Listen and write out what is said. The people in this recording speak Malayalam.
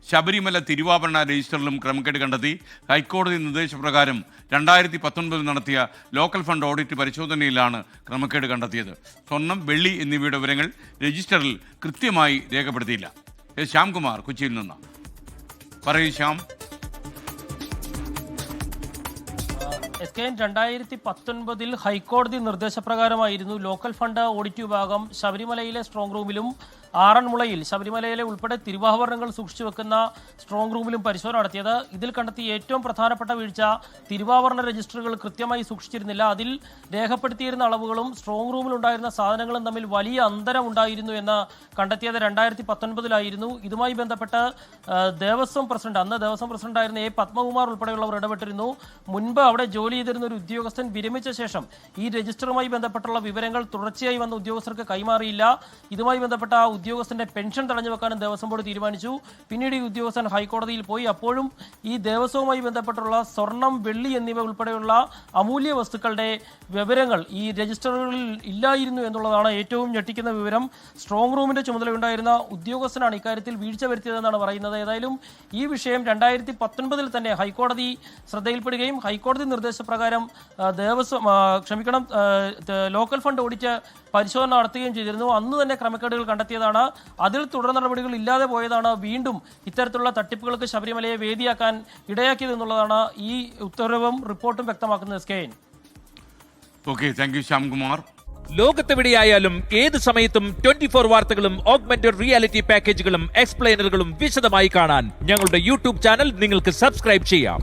ശബരിമല തിരുവാഭരണ രജിസ്റ്ററിലും ക്രമക്കേട് കണ്ടെത്തി. ഹൈക്കോടതി നിർദ്ദേശപ്രകാരം 2019 നടത്തിയ ലോക്കൽ ഫണ്ട് ഓഡിറ്റ് പരിശോധനയിലാണ് ക്രമക്കേട് കണ്ടെത്തിയത്. സ്വർണം, വെള്ളി എന്നിവയുടെ വിവരങ്ങൾ രജിസ്റ്ററിൽ കൃത്യമായി രേഖപ്പെടുത്തിയില്ല. ശ്യാംകുമാർ കൊച്ചിയിൽ നിന്ന്. പറയൂ ശ്യാം. SKN 2019 ഹൈക്കോടതി നിർദ്ദേശപ്രകാരമായിരുന്നു ലോക്കൽ ഫണ്ട് ഓഡിറ്റ് വിഭാഗം ശബരിമലയിലെ സ്ട്രോങ് റൂമിലും ആറന്മുളയിൽ ശബരിമലയിലെ ഉൾപ്പെടെ തിരുവാഭരണങ്ങൾ സൂക്ഷിച്ചു വെക്കുന്ന സ്ട്രോങ് റൂമിലും പരിശോധന നടത്തിയത്. ഇതിൽ കണ്ടെത്തിയ ഏറ്റവും പ്രധാനപ്പെട്ട വീഴ്ച തിരുവാഭരണ രജിസ്റ്ററുകൾ കൃത്യമായി സൂക്ഷിച്ചിരുന്നില്ല. അതിൽ രേഖപ്പെടുത്തിയിരുന്ന അളവുകളും സ്ട്രോങ് റൂമിലുണ്ടായിരുന്ന സാധനങ്ങളും തമ്മിൽ വലിയ അന്തരം ഉണ്ടായിരുന്നു എന്ന് കണ്ടെത്തിയത് 2019 ഇതുമായി ബന്ധപ്പെട്ട് ദേവസ്വം പ്രസിഡന്റ്, അന്ന് ദേവസ്വം പ്രസിഡന്റായിരുന്ന A. പത്മകുമാർ ഉൾപ്പെടെയുള്ളവർ ഇടപെട്ടിരുന്നു. മുൻപ് അവിടെ ജോലി ചെയ്തിരുന്ന ഒരു ഉദ്യോഗസ്ഥൻ വിരമിച്ച ശേഷം ഈ രജിസ്റ്ററുമായി ബന്ധപ്പെട്ടുള്ള വിവരങ്ങൾ തുടർച്ചയായി വന്ന ഉദ്യോഗസ്ഥർക്ക് കൈമാറിയില്ല. ഇതുമായി ബന്ധപ്പെട്ട ഉദ്യോഗസ്ഥന്റെ പെൻഷൻ തടഞ്ഞു വെക്കാനും ദേവസ്വം ബോർഡ് തീരുമാനിച്ചു. പിന്നീട് ഈ ഉദ്യോഗസ്ഥൻ ഹൈക്കോടതിയിൽ പോയി. അപ്പോഴും ഈ ദേവസ്വവുമായി ബന്ധപ്പെട്ടുള്ള സ്വർണം, വെള്ളി എന്നിവ ഉൾപ്പെടെയുള്ള അമൂല്യ വസ്തുക്കളുടെ വിവരങ്ങൾ ഈ രജിസ്റ്ററുകളിൽ ഇല്ലായിരുന്നു എന്നുള്ളതാണ് ഏറ്റവും ഞെട്ടിക്കുന്ന വിവരം. സ്ട്രോങ് റൂമിന്റെ ചുമതലയുണ്ടായിരുന്ന ഉദ്യോഗസ്ഥനാണ് ഇക്കാര്യത്തിൽ വീഴ്ച വരുത്തിയതെന്നാണ് പറയുന്നത്. ഏതായാലും ഈ വിഷയം 2019 തന്നെ ഹൈക്കോടതി ശ്രദ്ധയിൽപ്പെടുകയും ഹൈക്കോടതി നിർദ്ദേശപ്രകാരം ലോക്കൽ ഫണ്ട് ഓഡിറ്റ് പരിശോധന നടത്തുകയും ചെയ്തിരുന്നു. അന്ന് തന്നെ ക്രമക്കേടുകൾ കണ്ടെത്തിയതാണ്. അതിൽ തുടർ നടപടികൾ ഇല്ലാതെ പോയതാണ് വീണ്ടും ഇത്തരത്തിലുള്ള തട്ടിപ്പുകൾക്ക് ശബരിമലയെ വേദിയാക്കാൻ ഇടയാക്കിയത് എന്നുള്ളതാണ് ഈ ഉത്തരവും റിപ്പോർട്ടും വ്യക്തമാക്കുന്നത്. SKN. Okay, thank you Shyamkumar. ലോകത്തെവിടെയായാലും ഏത് സമയത്തും 24 വാർത്തകളും ഓഗ്മെന്റഡ് റിയാലിറ്റി പാക്കേജുകളും എക്സ്പ്ലെയിനറുകളും വിശദമായി കാണാൻ ഞങ്ങളുടെ യൂട്യൂബ് ചാനൽ നിങ്ങൾക്ക് സബ്സ്ക്രൈബ് ചെയ്യാം.